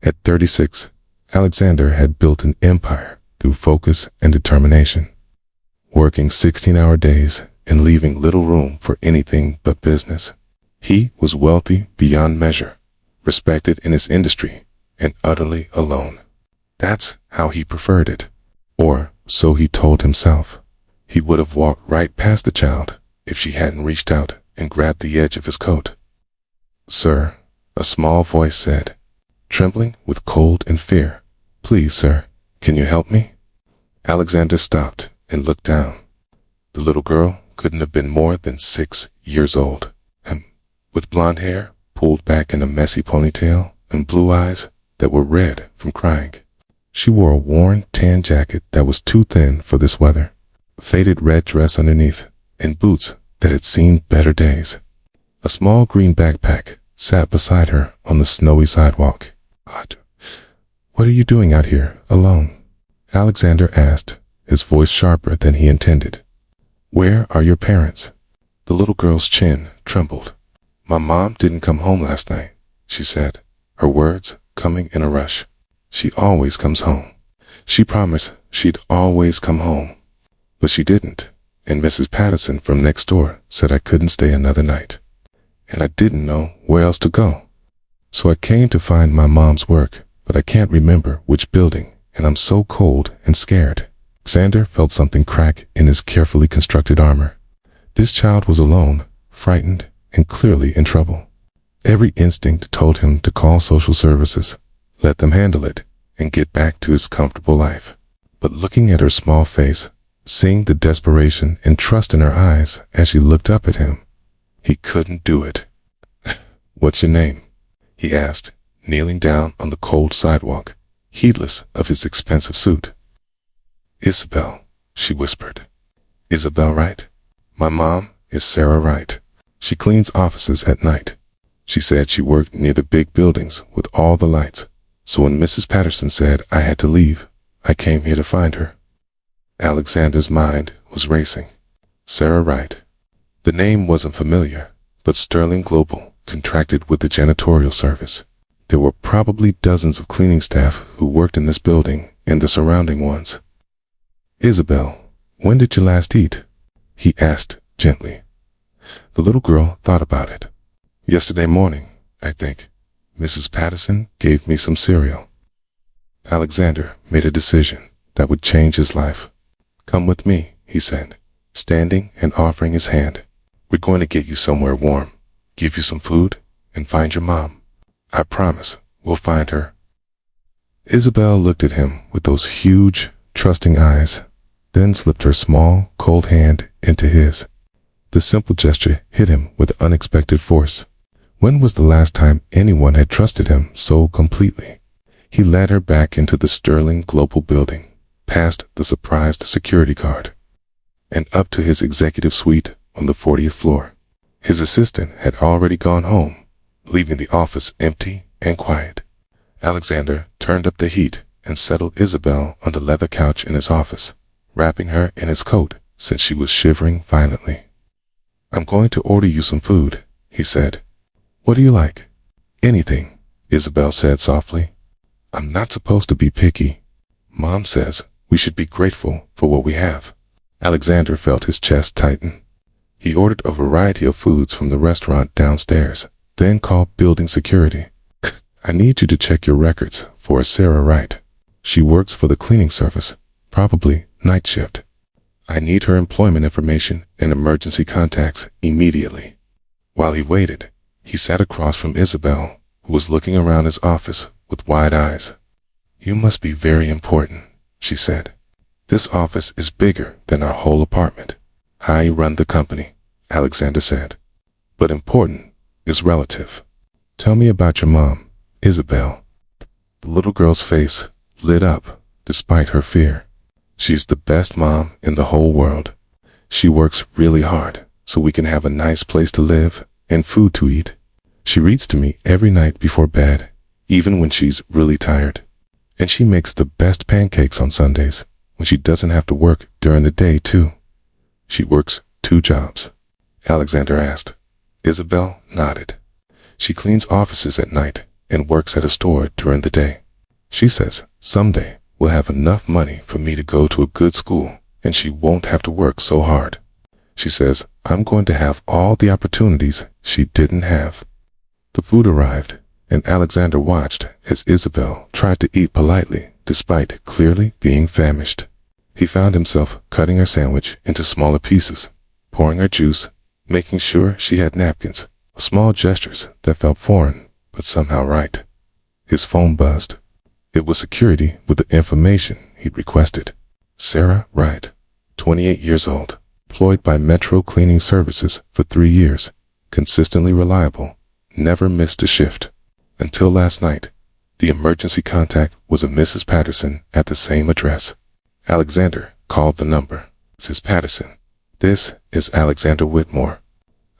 At 36, Alexander had built an empire through focus and determination, working 16-hour days and leaving little room for anything but business. He was wealthy beyond measure, respected in his industry, and utterly alone. That's how he preferred it. Or so he told himself. He would have walked right past the child if she hadn't reached out and grabbed the edge of his coat. "Sir," a small voice said, trembling with cold and fear. "Please, sir, can you help me?" Alexander stopped and looked down. The little girl couldn't have been more than 6 years old, with blonde hair pulled back in a messy ponytail and blue eyes that were red from crying. She wore a worn tan jacket that was too thin for this weather, a faded red dress underneath, and boots that had seen better days. A small green backpack sat beside her on the snowy sidewalk. "What are you doing out here, alone?" Alexander asked, his voice sharper than he intended. "Where are your parents?" The little girl's chin trembled. "My mom didn't come home last night," she said, her words coming in a rush. "She always comes home. She promised she'd always come home. But she didn't, and Mrs. Patterson from next door said I couldn't stay another night. And I didn't know where else to go. So I came to find my mom's work, but I can't remember which building, and I'm so cold and scared." Xander felt something crack in his carefully constructed armor. This child was alone, frightened, and clearly in trouble. Every instinct told him to call social services, let them handle it, and get back to his comfortable life. But looking at her small face, seeing the desperation and trust in her eyes as she looked up at him, he couldn't do it. "What's your name?" he asked, kneeling down on the cold sidewalk, heedless of his expensive suit. "Isabel," she whispered. "Isabel Wright? My mom is Sarah Wright. She cleans offices at night. She said she worked near the big buildings with all the lights, so when Mrs. Patterson said I had to leave, I came here to find her." Alexander's mind was racing. Sarah Wright. The name wasn't familiar, but Sterling Global contracted with the janitorial service. There were probably dozens of cleaning staff who worked in this building and the surrounding ones. "Isabel, when did you last eat?" he asked gently. The little girl thought about it. "Yesterday morning, I think. Mrs. Patterson gave me some cereal." Alexander made a decision that would change his life. "Come with me," he said, standing and offering his hand. "We're going to get you somewhere warm, give you some food, and find your mom. I promise we'll find her." Isabel looked at him with those huge, trusting eyes, then slipped her small, cold hand into his. The simple gesture hit him with unexpected force. When was the last time anyone had trusted him so completely? He led her back into the Sterling Global building, past the surprised security guard, and up to his executive suite on the 40th floor. His assistant had already gone home, leaving the office empty and quiet. Alexander turned up the heat and settled Isabel on the leather couch in his office, wrapping her in his coat since she was shivering violently. "I'm going to order you some food," he said. "What do you like?" "Anything," Isabel said softly. "I'm not supposed to be picky. Mom says we should be grateful for what we have." Alexander felt his chest tighten. He ordered a variety of foods from the restaurant downstairs, then called building security. "I need you to check your records for a Sarah Wright. She works for the cleaning service, probably night shift. I need her employment information and emergency contacts immediately." While he waited, he sat across from Isabel, who was looking around his office with wide eyes. "You must be very important," she said. "This office is bigger than our whole apartment." "I run the company," Alexander said. "But important is relative. Tell me about your mom, Isabel." The little girl's face lit up despite her fear. "She's the best mom in the whole world. She works really hard so we can have a nice place to live and food to eat. She reads to me every night before bed, even when she's really tired. And she makes the best pancakes on Sundays when she doesn't have to work during the day too." "She works 2 jobs?" Alexander asked. Isabel nodded. "She cleans offices at night and works at a store during the day. She says someday we'll have enough money for me to go to a good school and she won't have to work so hard. She says I'm going to have all the opportunities she didn't have. The food arrived, and Alexander watched as Isabel tried to eat politely despite clearly being famished. He found himself cutting her sandwich into smaller pieces, pouring her juice, making sure she had napkins, small gestures that felt foreign but somehow right. His phone buzzed. It was security with the information he'd requested. Sarah Wright, 28 years old, employed by Metro Cleaning Services for 3 years, consistently reliable, never missed a shift. Until last night, the emergency contact was a Mrs. Patterson at the same address. Alexander called the number. Mrs. Patterson, this is Alexander Whitmore.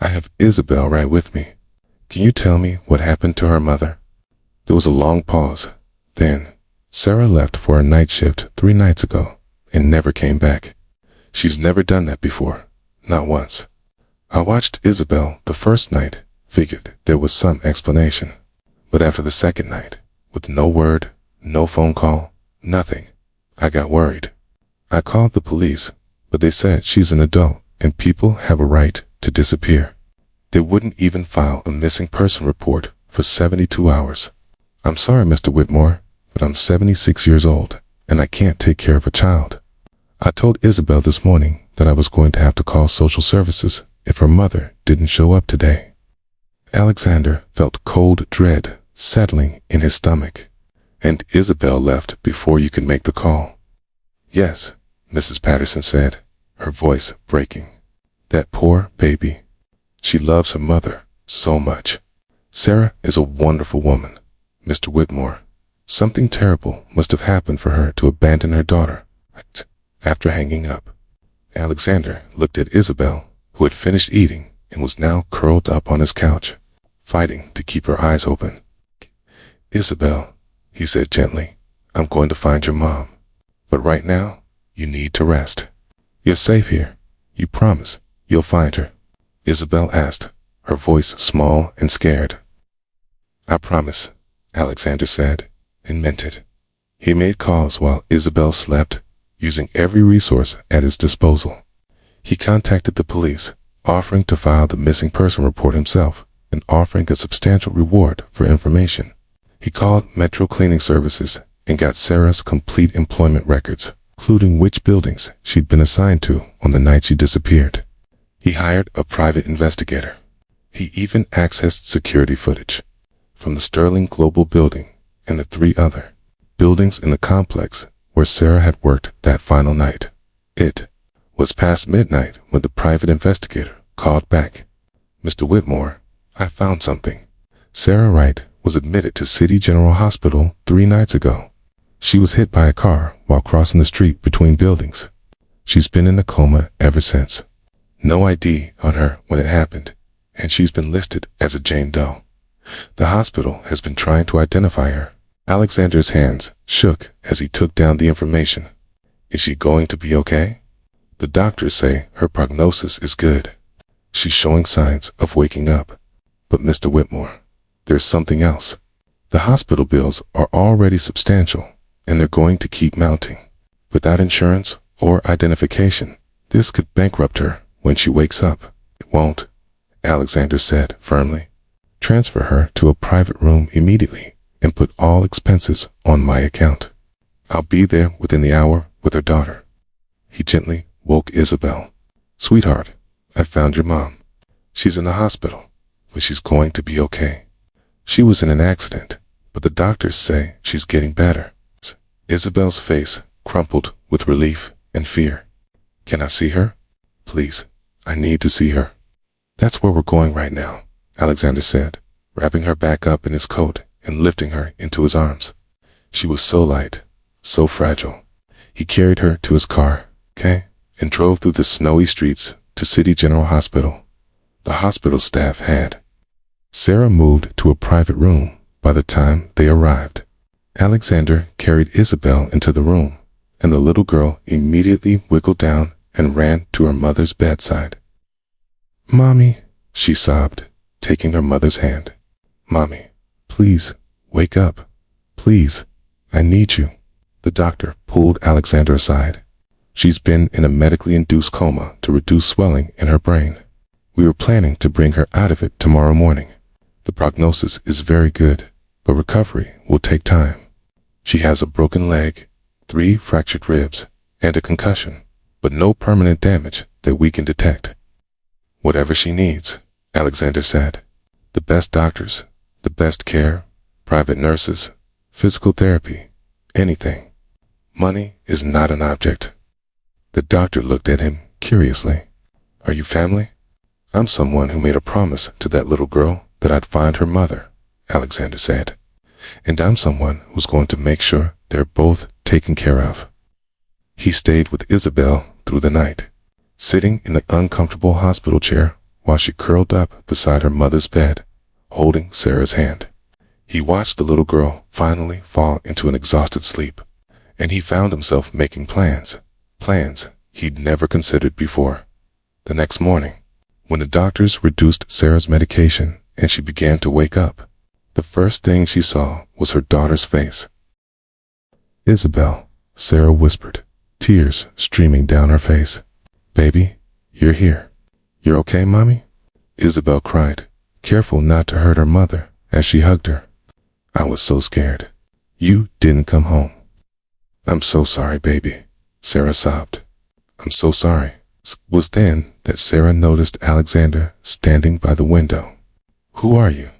I have Isabel right with me. Can you tell me what happened to her mother? There was a long pause. Then, Sarah left for a night shift 3 nights ago and never came back. She's never done that before, not once. I watched Isabel the first night, figured there was some explanation. But after the second night, with no word, no phone call, nothing, I got worried. I called the police, but they said she's an adult and people have a right to disappear. They wouldn't even file a missing person report for 72 hours. I'm sorry, Mr. Whitmore, but I'm 76 years old and I can't take care of a child. I told Isabel this morning that I was going to have to call social services if her mother didn't show up today. Alexander felt cold dread settling in his stomach. And Isabel left before you could make the call. Yes, Mrs. Patterson said, her voice breaking. That poor baby. She loves her mother so much. Sarah is a wonderful woman, Mr. Whitmore. Something terrible must have happened for her to abandon her daughter. After hanging up, Alexander looked at Isabel, who had finished eating and was now curled up on his couch, fighting to keep her eyes open. Isabel, he said gently, I'm going to find your mom. But right now, you need to rest. You're safe here. You promise you'll find her? Isabel asked, her voice small and scared. I promise, Alexander said, and meant it. He made calls while Isabel slept, using every resource at his disposal. He contacted the police, offering to file the missing person report himself and offering a substantial reward for information. He called Metro Cleaning Services and got Sarah's complete employment records, including which buildings she'd been assigned to on the night she disappeared. He hired a private investigator. He even accessed security footage from the Sterling Global building and the 3 other buildings in the complex where Sarah had worked that final night. It was past midnight when the private investigator called back. Mr. Whitmore, I found something. Sarah Wright was admitted to City General Hospital 3 nights ago. She was hit by a car while crossing the street between buildings. She's been in a coma ever since. No ID on her when it happened, and she's been listed as a Jane Doe. The hospital has been trying to identify her. Alexander's hands shook as he took down the information. Is she going to be okay? The doctors say her prognosis is good. She's showing signs of waking up. But Mr. Whitmore, there's something else. The hospital bills are already substantial, and they're going to keep mounting. Without insurance or identification, this could bankrupt her when she wakes up. It won't, Alexander said firmly. Transfer her to a private room immediately and put all expenses on my account. I'll be there within the hour with her daughter. He gently woke Isabel. Sweetheart, I found your mom. She's in the hospital, but she's going to be okay. She was in an accident, but the doctors say she's getting better. Isabel's face crumpled with relief and fear. Can I see her? Please, I need to see her. That's where we're going right now, Alexander said, wrapping her back up in his coat and lifting her into his arms. She was so light, so fragile. He carried her to his car, and drove through the snowy streets to City General Hospital. The hospital staff had. Sarah moved to a private room by the time they arrived. Alexander carried Isabel into the room, and the little girl immediately wiggled down and ran to her mother's bedside. Mommy, she sobbed, taking her mother's hand. Mommy, please, Wake up. Please. I need you. The doctor pulled Alexander aside. She's been in a medically induced coma to reduce swelling in her brain. We were planning to bring her out of it tomorrow morning. The prognosis is very good, but recovery will take time. She has a broken leg, 3 fractured ribs, and a concussion, but no permanent damage that we can detect. Whatever she needs, Alexander said. The best doctors, the best care, private nurses, physical therapy, anything. Money is not an object. The doctor looked at him curiously. Are you family? I'm someone who made a promise to that little girl that I'd find her mother, Alexander said. And I'm someone who's going to make sure they're both taken care of. He stayed with Isabel through the night, sitting in the uncomfortable hospital chair while she curled up beside her mother's bed, holding Sarah's hand. He watched the little girl finally fall into an exhausted sleep, and he found himself making plans he'd never considered before. The next morning, when the doctors reduced Sarah's medication and she began to wake up, the first thing she saw was her daughter's face. Isabel, Sarah whispered, tears streaming down her face. Baby, you're here. You're okay, Mommy? Isabel cried, careful not to hurt her mother as she hugged her. I was so scared. You didn't come home. I'm so sorry, baby, Sarah sobbed. I'm so sorry. It was then that Sarah noticed Alexander standing by the window. Who are you?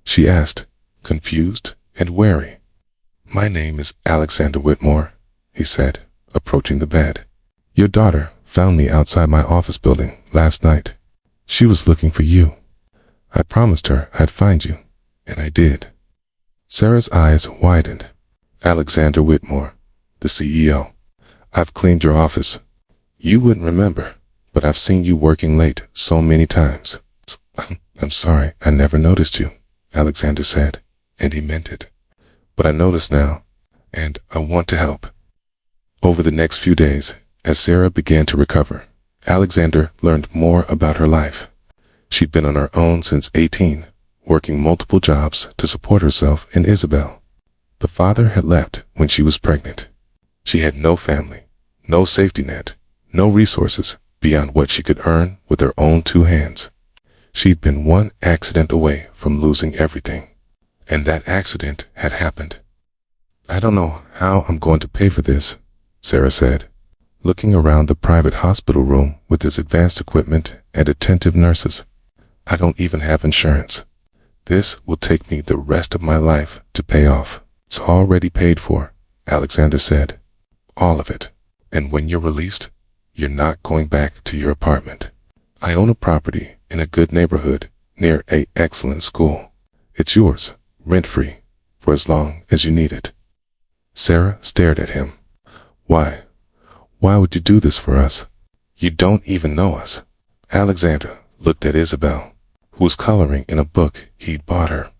She asked, confused and wary. My name is Alexander Whitmore, he said, approaching the bed. Your daughter found me outside my office building last night. She was looking for you. I promised her I'd find you, and I did. Sarah's eyes widened. Alexander Whitmore, the CEO. I've cleaned your office. You wouldn't remember, but I've seen you working late so many times. I'm sorry I never noticed you, Alexander said, and he meant it. But I notice now, and I want to help. Over the next few days, as Sarah began to recover, Alexander learned more about her life. She'd been on her own since 18, working multiple jobs to support herself and Isabel. The father had left when she was pregnant. She had no family, no safety net, no resources beyond what she could earn with her own 2 hands. She'd been one accident away from losing everything, and that accident had happened. I don't know how I'm going to pay for this, Sarah said, looking around the private hospital room with its advanced equipment and attentive nurses. I don't even have insurance. This will take me the rest of my life to pay off. It's already paid for, Alexander said. All of it. And when you're released, you're not going back to your apartment. I own a property in a good neighborhood near an excellent school. It's yours, rent-free, for as long as you need it. Sarah stared at him. Why? Why would you do this for us? You don't even know us. Alexander looked at Isabel, who was coloring in a book he'd bought her,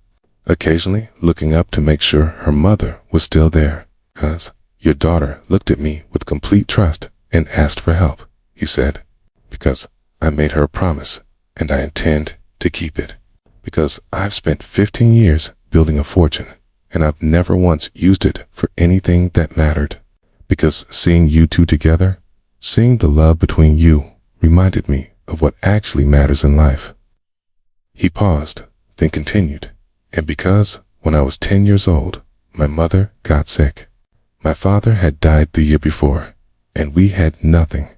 occasionally looking up to make sure her mother was still there. "'Cause your daughter looked at me with complete trust and asked for help," he said. "Because I made her a promise, and I intend to keep it. Because I've spent 15 years building a fortune, and I've never once used it for anything that mattered. Because seeing you two together, seeing the love between you, reminded me of what actually matters in life." He paused, then continued, "And because when I was 10 years old, my mother got sick. My father had died the year before, and we had nothing.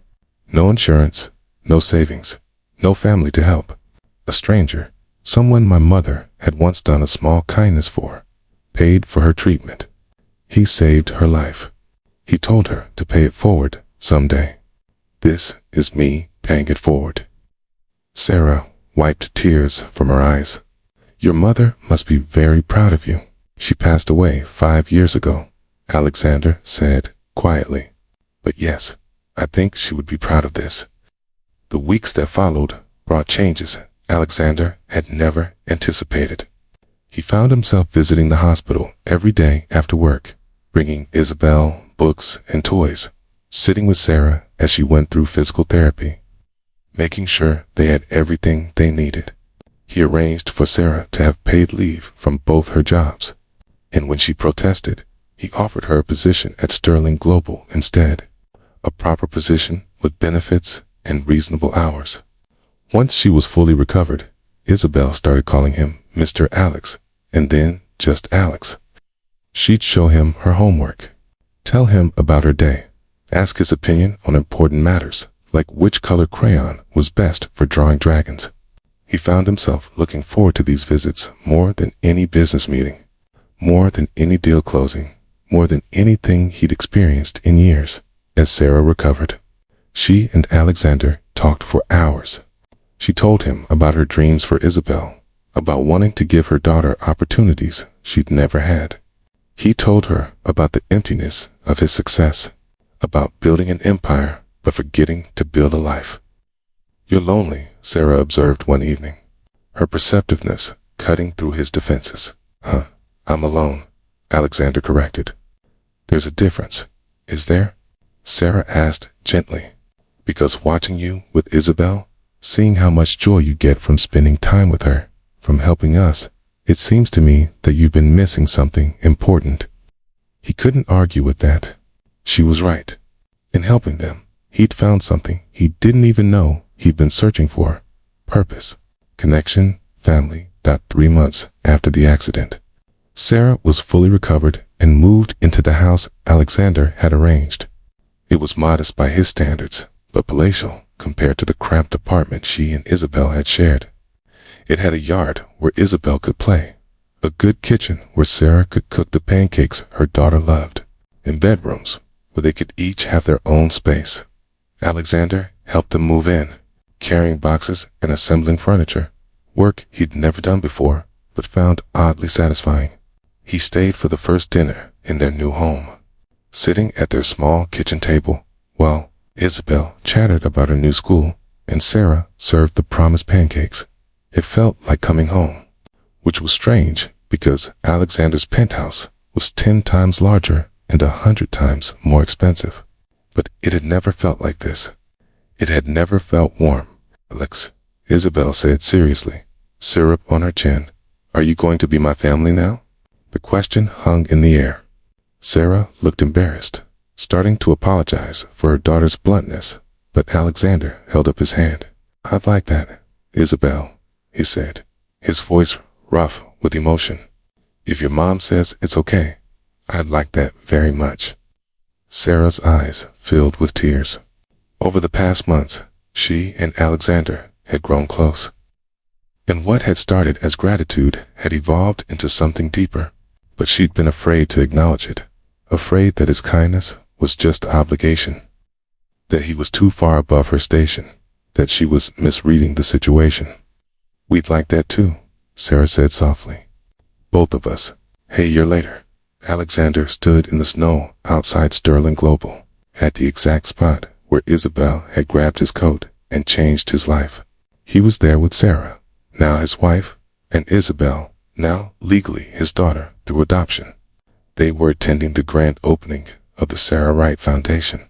No insurance, no savings, no family to help. A stranger, someone my mother had once done a small kindness for, paid for her treatment. He saved her life. He told her to pay it forward someday. This is me paying it forward." Sarah wiped tears from her eyes. "Your mother must be very proud of you." "She passed away 5 years ago," Alexander said quietly. "But yes, I think she would be proud of this." The weeks that followed brought changes Alexander had never anticipated. He found himself visiting the hospital every day after work, bringing Isabel books and toys, sitting with Sarah as she went through physical therapy, making sure they had everything they needed. He arranged for Sarah to have paid leave from both her jobs, and when she protested, he offered her a position at Sterling Global instead, a proper position with benefits and reasonable hours. Once she was fully recovered, Isabel started calling him Mr. Alex, and then just Alex. She'd show him her homework, tell him about her day, ask his opinion on important matters, like which color crayon was best for drawing dragons. He found himself looking forward to these visits more than any business meeting, more than any deal closing, more than anything he'd experienced in years. As Sarah recovered, she and Alexander talked for hours. She told him about her dreams for Isabel, about wanting to give her daughter opportunities she'd never had. He told her about the emptiness of his success, about building an empire but forgetting to build a life. "You're lonely," Sarah observed one evening, her perceptiveness cutting through his defenses. I'm alone," Alexander corrected. "There's a difference, is there?" Sarah asked gently. "Because watching you with Isabel, seeing how much joy you get from spending time with her, from helping us, it seems to me that you've been missing something important." He couldn't argue with that. She was right. In helping them, he'd found something he didn't even know he'd been searching for: purpose, connection, family. 3 months after the accident, Sarah was fully recovered and moved into the house Alexander had arranged. It was modest by his standards, but palatial compared to the cramped apartment she and Isabel had shared. It had a yard where Isabel could play, a good kitchen where Sarah could cook the pancakes her daughter loved, and bedrooms where they could each have their own space. Alexander helped them move in, carrying boxes and assembling furniture, work he'd never done before, but found oddly satisfying. He stayed for the first dinner in their new home, sitting at their small kitchen table, while Isabel chattered about her new school and Sarah served the promised pancakes. It felt like coming home, which was strange because Alexander's penthouse was 10 times larger and 100 times more expensive. But it had never felt like this. It had never felt warm. "Alex," Isabel said seriously, syrup on her chin, "are you going to be my family now?" The question hung in the air. Sarah looked embarrassed, starting to apologize for her daughter's bluntness, but Alexander held up his hand. "I'd like that, Isabel," he said, his voice rough with emotion. "If your mom says it's okay, I'd like that very much." Sarah's eyes filled with tears. Over the past months, she and Alexander had grown close, and what had started as gratitude had evolved into something deeper. But she'd been afraid to acknowledge it, afraid that his kindness was just obligation, that he was too far above her station, that she was misreading the situation. "We'd like that too," Sarah said softly. "Both of us." A year later, Alexander stood in the snow outside Sterling Global, at the exact spot where Isabel had grabbed his coat and changed his life. He was there with Sarah, now his wife, and Isabel, now legally his daughter through adoption. They were attending the grand opening of the Sarah Wright Foundation,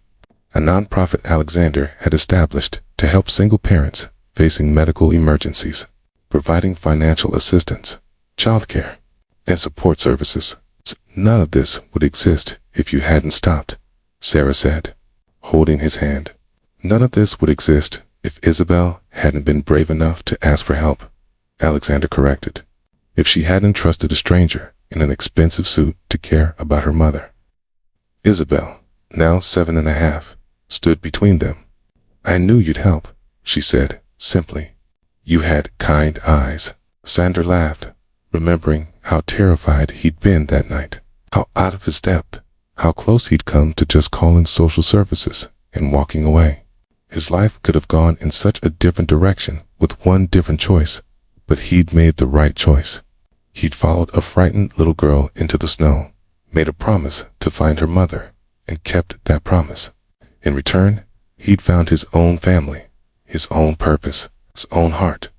a nonprofit Alexander had established to help single parents facing medical emergencies, providing financial assistance, childcare, and support services. "None of this would exist if you hadn't stopped," Sarah said, holding his hand. "None of this would exist if Isabel hadn't been brave enough to ask for help," Alexander corrected. "If she hadn't trusted a stranger in an expensive suit to care about her mother." Isabel, now 7.5, stood between them. "I knew you'd help," she said simply. "You had kind eyes." Sander laughed, remembering how terrified he'd been that night, how out of his depth, how close he'd come to just calling social services and walking away. His life could have gone in such a different direction with one different choice, but he'd made the right choice. He'd followed a frightened little girl into the snow, made a promise to find her mother, and kept that promise. In return, he'd found his own family, his own purpose, his own heart.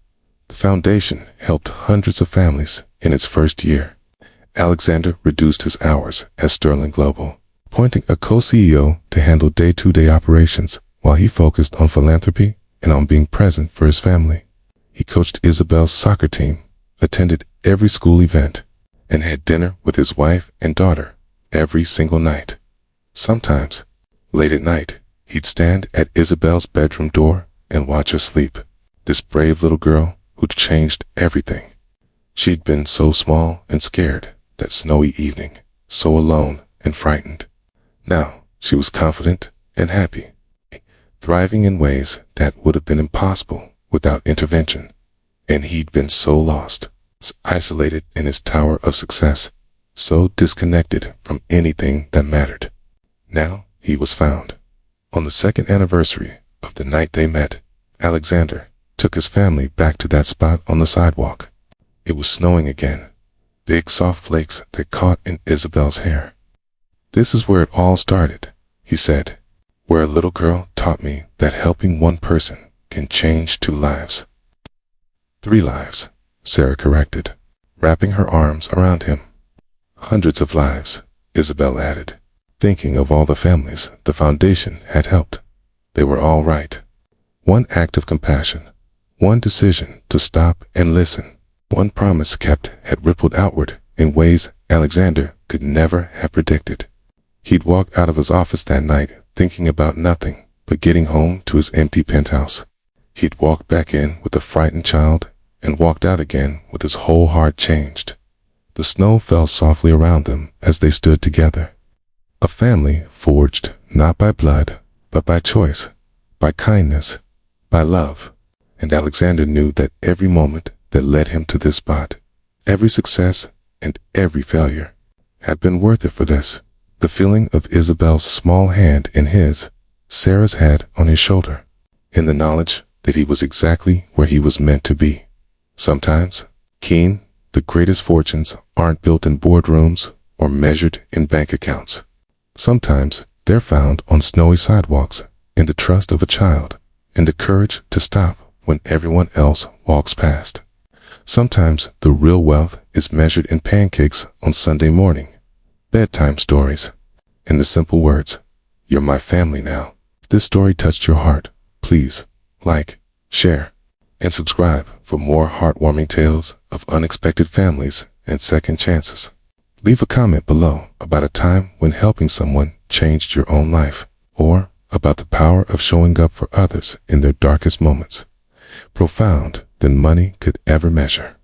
The foundation helped hundreds of families in its first year. Alexander reduced his hours at Sterling Global, appointing a co-CEO to handle day-to-day operations while he focused on philanthropy and on being present for his family. He coached Isabel's soccer team, attended every school event, and had dinner with his wife and daughter every single night. Sometimes, late at night, he'd stand at Isabel's bedroom door and watch her sleep. This brave little girl who'd changed everything. She'd been so small and scared that snowy evening, so alone and frightened. Now she was confident and happy, thriving in ways that would have been impossible without intervention. And he'd been so lost, isolated in his tower of success, so disconnected from anything that mattered. Now he was found. On the second anniversary of the night they met, Alexander took his family back to that spot on the sidewalk. It was snowing again, big soft flakes that caught in Isabel's hair. "This is where it all started," he said, "where a little girl taught me that helping one person can change 2 lives. 3 lives, Sarah corrected, wrapping her arms around him. "Hundreds of lives," Isabel added, thinking of all the families the foundation had helped. They were all right. One act of compassion, one decision to stop and listen, one promise kept had rippled outward in ways Alexander could never have predicted. He'd walked out of his office that night thinking about nothing but getting home to his empty penthouse. He'd walked back in with a frightened child and walked out again with his whole heart changed. The snow fell softly around them as they stood together. A family forged not by blood, but by choice, by kindness, by love. And Alexander knew that every moment that led him to this spot, every success and every failure, had been worth it for this. The feeling of Isabel's small hand in his, Sarah's head on his shoulder, in the knowledge that he was exactly where he was meant to be. Sometimes, Keen, the greatest fortunes aren't built in boardrooms or measured in bank accounts. Sometimes they're found on snowy sidewalks, in the trust of a child, in the courage to stop when everyone else walks past. Sometimes the real wealth is measured in pancakes on Sunday morning, bedtime stories, and the simple words, "You're my family now." If this story touched your heart, please like, share, and subscribe for more heartwarming tales of unexpected families and second chances. Leave a comment below about a time when helping someone changed your own life, or about the power of showing up for others in their darkest moments, profound than money could ever measure.